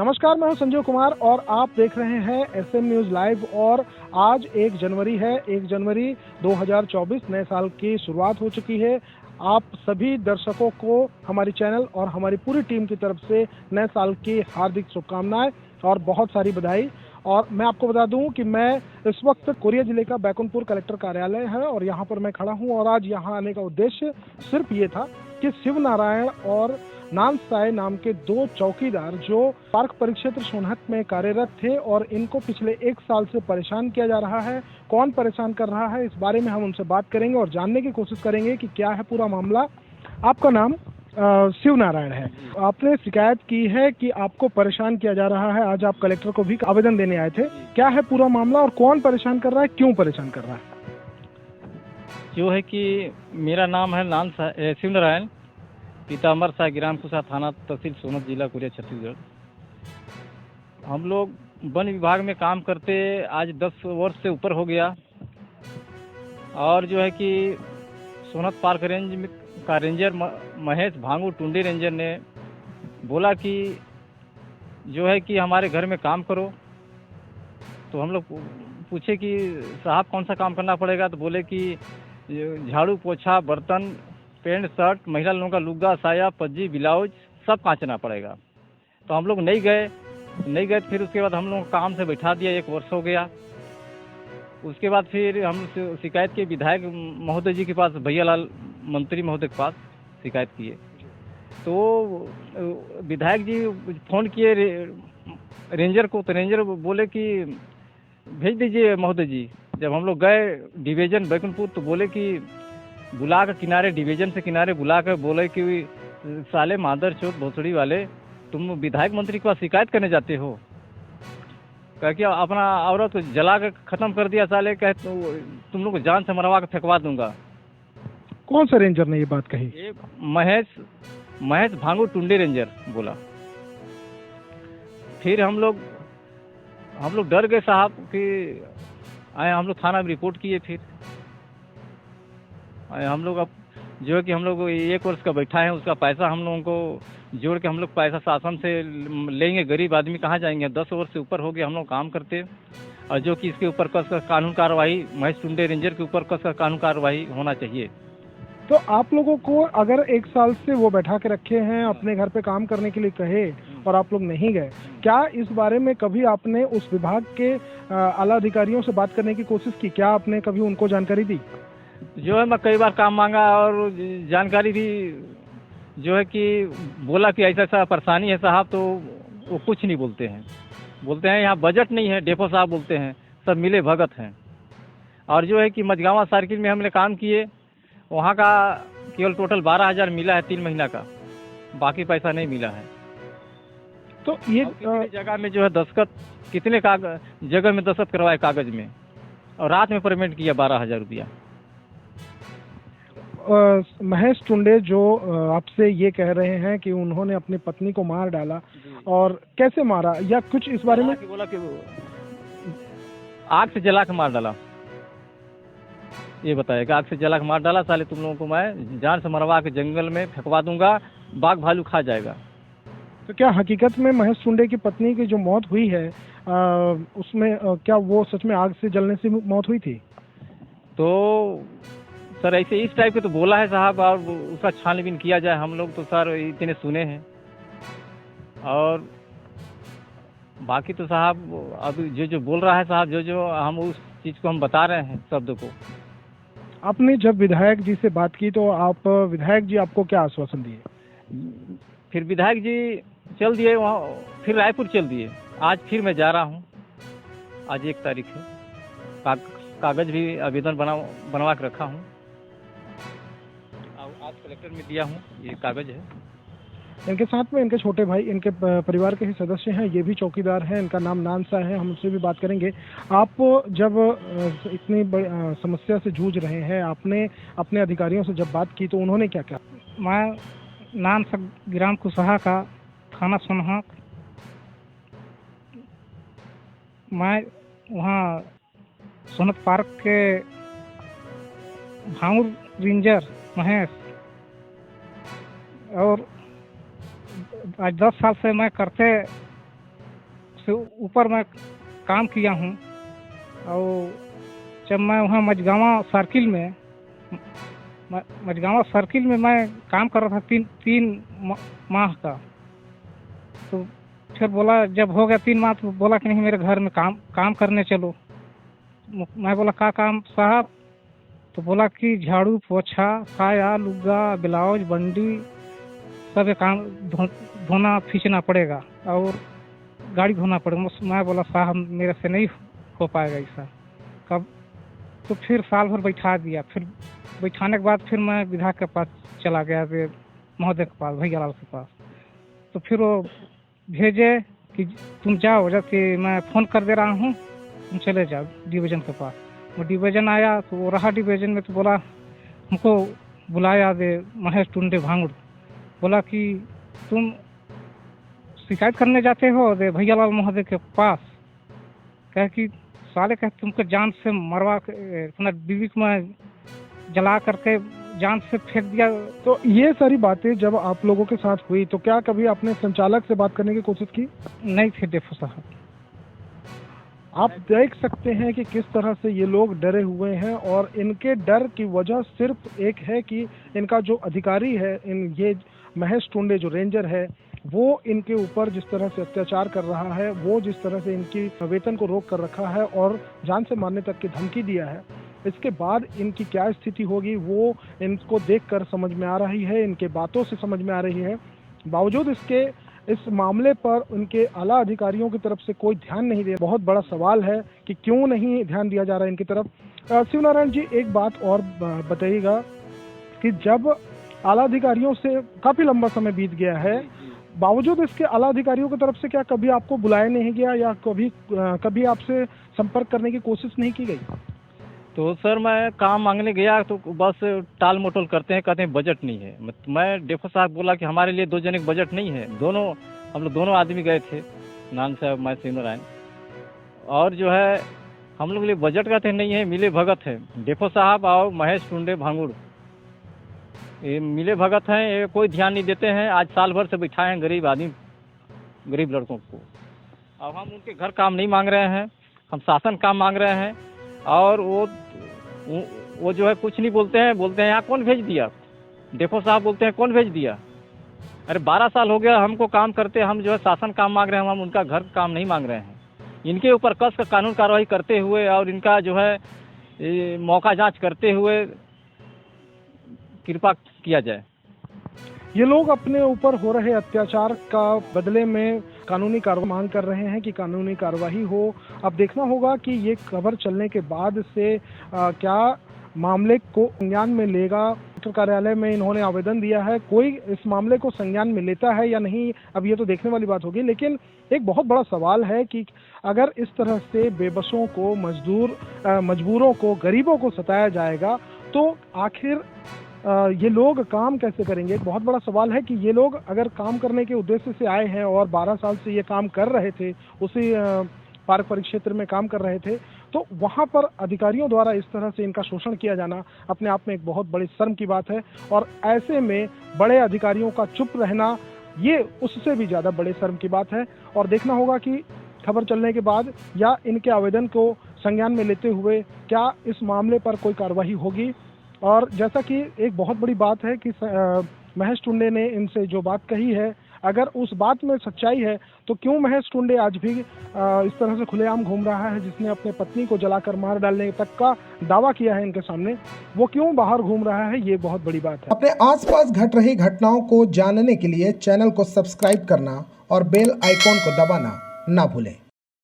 नमस्कार, मैं हूं संजीव कुमार और आप देख रहे हैं एसएम न्यूज लाइव। और आज 1 जनवरी है। 1 जनवरी 2024 नए साल की शुरुआत हो चुकी है। आप सभी दर्शकों को हमारी चैनल और हमारी पूरी टीम की तरफ से नए साल की हार्दिक शुभकामनाएं और बहुत सारी बधाई। और मैं आपको बता दूं कि मैं इस वक्त कोरिया जिले का बैकुंठपुर कलेक्टर कार्यालय है और यहाँ पर मैं खड़ा हूँ। और आज यहाँ आने का उद्देश्य सिर्फ ये था कि शिव नारायण और नानसाय नाम के 2 चौकीदार जो पार्क परिक्षेत्र सोनहत में कार्यरत थे और इनको पिछले 1 साल से परेशान किया जा रहा है। कौन परेशान कर रहा है, इस बारे में हम उनसे बात करेंगे और जानने की कोशिश करेंगे कि क्या है पूरा मामला। आपका नाम शिव नारायण है। आपने शिकायत की है कि आपको परेशान किया जा रहा है। आज आप कलेक्टर को भी आवेदन देने आए थे। क्या है पूरा मामला और कौन परेशान कर रहा है, क्यों परेशान कर रहा है? जो है कि मेरा नाम है शिव नारायण, पिता अमरसाय, ग्राम कुशा, थाना तहसील सोनहत, जिला कोरिया, छत्तीसगढ़। हम लोग वन विभाग में काम करते आज 10 वर्ष से ऊपर हो गया। और जो है कि सोनहत पार्क रेंज का रेंजर महेश भांगू टुंडी रेंजर ने बोला कि जो है कि हमारे घर में काम करो। तो हम लोग पूछे कि साहब कौन सा काम करना पड़ेगा, तो बोले कि झाड़ू पोछा, बर्तन, पैंट शर्ट, महिला लोगों का लुग्गा, साया, पज्जी, ब्लाउज सब कांचना पड़ेगा। तो हम लोग नहीं गए। फिर उसके बाद हम लोग काम से बैठा दिया। 1 वर्ष हो गया। उसके बाद फिर हम शिकायत के विधायक महोदय जी के पास, भैया लाल मंत्री महोदय के पास शिकायत किए। तो विधायक जी फोन किए रेंजर को, तो रेंजर बोले कि भेज दीजिए महोदय जी। जब हम लोग गए डिवीजन बैकुंठपुर, तो बोले कि बुला कर किनारे, डिवीजन से किनारे बुला कर बोले कि साले मादर चोत भोसड़ी वाले, तुम विधायक मंत्री के पास शिकायत करने जाते हो? कह के अपना औरत को जला कर खत्म कर दिया साले। कह तुम लोग को जान से मरवा कर फेंकवा दूंगा। कौन सा रेंजर ने ये बात कही? ये महेश भांगू टुंडी रेंजर बोला। फिर हम लोग डर गए साहब कि आए। हम लोग थाना में रिपोर्ट किए। फिर हम लोग अब जो है कि हम लोग 1 वर्ष का बैठा है, उसका पैसा हम लोगों को जोड़ के हम लोग पैसा शासन से लेंगे। गरीब आदमी कहाँ जाएंगे? 10 वर्ष से ऊपर हो गया हम लोग काम करते। और जो कि इसके ऊपर कस कानून कार्रवाई, महेश टुंडे रेंजर के ऊपर कस कानून कार्रवाई होना चाहिए। तो आप लोगों को अगर 1 साल से वो बैठा के रखे हैं, अपने घर पे काम करने के लिए कहे और आप लोग नहीं गए, क्या इस बारे में कभी आपने उस विभाग के आला अधिकारियों से बात करने की कोशिश की? क्या आपने कभी उनको जानकारी दी? जो है मैं कई बार काम मांगा और जानकारी भी जो है कि बोला कि ऐसा ऐसा परेशानी है साहब, तो वो कुछ नहीं बोलते हैं। बोलते हैं यहाँ बजट नहीं है, डेपो साहब बोलते हैं सब मिले भगत हैं। और जो है कि मझगावा सर्किल में हमने काम किए, वहाँ का केवल टोटल 12,000 मिला है 3 महीना का, बाकी पैसा नहीं मिला है। तो ये जगह में जो है दस्तखत, कितने जगह में दस्तखत करवाए कागज में, और रात में पेमेंट किया 12,000 रुपया। महेश टुंडे जो आपसे ये कह रहे हैं कि उन्होंने अपनी पत्नी को मार डाला, और कैसे मारा या कुछ इस बारे में? बोला कि आग से जला के मार डाला। ये बताया कि आग से जला के मार डाला, साले तुम लोगों को मैं जान से मरवा के जंगल में फेंकवा दूंगा, बाघ भालू खा जाएगा। तो क्या हकीकत में महेश टुंडे की पत्नी की जो मौत हुई है उसमें क्या वो सच में आग से जलने से मौत हुई थी? तो सर ऐसे इस टाइप के तो बोला है साहब, और उसका छानबीन किया जाए। हम लोग तो सर इतने सुने हैं, और बाकी तो साहब अभी जो बोल रहा है साहब, जो हम उस चीज़ को हम बता रहे हैं शब्द को। आपने जब विधायक जी से बात की तो विधायक जी आपको क्या आश्वासन दिए? फिर विधायक जी चल दिए वहाँ, फिर रायपुर चल दिए। आज फिर मैं जा रहा हूँ। आज 1 तारीख है। कागज भी आवेदन बनवा के रखा हूँ। आज कलेक्टर में दिया हूँ, ये कागज है। इनके साथ में इनके छोटे भाई, इनके परिवार के ही सदस्य हैं, ये भी चौकीदार हैं। इनका नाम नानसा है, हम उससे भी बात करेंगे। आप जब इतनी बड़ी समस्या से जूझ रहे हैं, आपने अपने अधिकारियों से जब बात की तो उन्होंने क्या कहा? मैं नानसा, ग्राम कुशा का, थाना सोनहत। मैं वहाँ सोनहत पार्क के भांगू रेंजर महेश, और आज 10 साल से मैं करते उससे ऊपर मैं काम किया हूँ। और जब मैं वहाँ मझगाँव सर्किल में मैं काम कर रहा था तीन माह का। तो फिर बोला, जब हो गया 3 माह, तो बोला कि नहीं मेरे घर में काम करने चलो। मैं बोला का काम साहब? तो बोला कि झाड़ू पोछा, साया लुग्गा, ब्लाउज बंडी सब काम धोना खींचना पड़ेगा और गाड़ी धोना पड़ेगा। मैं बोला साहब मेरे से नहीं हो पाएगा ऐसा। कब? तो फिर साल भर बैठा दिया। फिर बैठाने के बाद फिर मैं विधायक के पास चला गया, महोदय के पास, भैया लाल के पास। तो फिर वो भेजे कि तुम जाओ, जबकि मैं फ़ोन कर दे रहा हूँ, तुम चले जाओ डिवीज़न के पास। वो डिवीज़न आया तो वो रहा डिवीज़न में। तो बोला, हमको बुलाया महेश टुंडे भांगड़। बोला कि तुम शिकायत करने जाते हो भैया लाल महोदय के पास। कहे कि साले कहे तुमको जान से मरवा के अपना बीवी को मैं जला करके जान से फेंक दिया। तो ये सारी बातें जब आप लोगों के साथ हुई तो क्या कभी आपने संचालक से बात करने की कोशिश की? नहीं थे डेफो साहब। आप देख सकते हैं कि किस तरह से ये लोग डरे हुए हैं और इनके डर की वजह सिर्फ एक है कि इनका जो अधिकारी है, ये महेश टुंडे जो रेंजर है, वो इनके ऊपर जिस तरह से अत्याचार कर रहा है, वो जिस तरह से इनकी वेतन को रोक कर रखा है और जान से मारने तक की धमकी दिया है। इसके बाद इनकी क्या स्थिति होगी वो इनको देखकर समझ में आ रही है, इनके बातों से समझ में आ रही है। बावजूद इसके इस मामले पर उनके आला अधिकारियों की तरफ से कोई ध्यान नहीं दे। बहुत बड़ा सवाल है कि क्यों नहीं ध्यान दिया जा रहा है इनकी तरफ। शिवनारायण जी, एक बात और बताइएगा कि जब आला अधिकारियों से काफी लंबा समय बीत गया है, बावजूद इसके आला अधिकारियों की तरफ से क्या कभी आपको बुलाया नहीं गया या कभी आपसे संपर्क करने की कोशिश नहीं की गई? तो सर मैं काम मांगने गया तो बस टाल मटोल करते हैं, कहते हैं बजट नहीं है। मैं डेफो साहब बोला कि हमारे लिए 2 जने का बजट नहीं है। हम लोग दोनों आदमी गए थे, नान साहब मैं शिवनारायण, और जो है हम लोग लिए बजट कहते नहीं है, मिले भगत है। डेफो साहब और महेश टुंडे भांगुड़ ये मिले भगत हैं, ये कोई ध्यान नहीं देते हैं। आज साल भर से बिठाए हैं गरीब लड़कों को। अब हम उनके घर काम नहीं मांग रहे हैं, हम शासन काम मांग रहे हैं। और वो जो है कुछ नहीं बोलते हैं यहाँ कौन भेज दिया? डेफो साहब बोलते हैं कौन भेज दिया? अरे 12 साल हो गया हमको काम करते, हम जो है शासन काम मांग रहे हैं, हम उनका घर काम नहीं मांग रहे हैं। इनके ऊपर कस का कानून कार्रवाई करते हुए और इनका जो है मौका जांच करते हुए कृपा किया जाए। ये लोग अपने ऊपर हो रहे अत्याचार का बदले में कानूनी कार्रवाई मांग कर रहे हैं कि कानूनी कार्रवाई हो। अब देखना होगा कि ये खबर चलने के बाद से क्या मामले को संज्ञान में लेगा। कलेक्टर कार्यालय में इन्होंने आवेदन दिया है, कोई इस मामले को संज्ञान में लेता है या नहीं, अब ये तो देखने वाली बात होगी। लेकिन एक बहुत बड़ा सवाल है कि अगर इस तरह से बेबसों को, मजबूरों को, गरीबों को सताया जाएगा तो आखिर ये लोग काम कैसे करेंगे? एक बहुत बड़ा सवाल है कि ये लोग अगर काम करने के उद्देश्य से आए हैं और 12 साल से ये काम कर रहे थे, उसी पार्क परिक्षेत्र में काम कर रहे थे, तो वहाँ पर अधिकारियों द्वारा इस तरह से इनका शोषण किया जाना अपने आप में एक बहुत बड़ी शर्म की बात है। और ऐसे में बड़े अधिकारियों का चुप रहना ये उससे भी ज़्यादा बड़े शर्म की बात है। और देखना होगा कि खबर चलने के बाद या इनके आवेदन को संज्ञान में लेते हुए क्या इस मामले पर कोई कार्रवाई होगी। और जैसा कि एक बहुत बड़ी बात है कि महेश टुंडे ने इनसे जो बात कही है, अगर उस बात में सच्चाई है तो क्यों महेश टुंडे आज भी इस तरह से खुलेआम घूम रहा है, जिसने अपने पत्नी को जलाकर मार डालने तक का दावा किया है इनके सामने, वो क्यों बाहर घूम रहा है, ये बहुत बड़ी बात है। अपने आसपास घट रही घटनाओं को जानने के लिए चैनल को सब्सक्राइब करना और बेल आइकॉन को दबाना ना भूलें।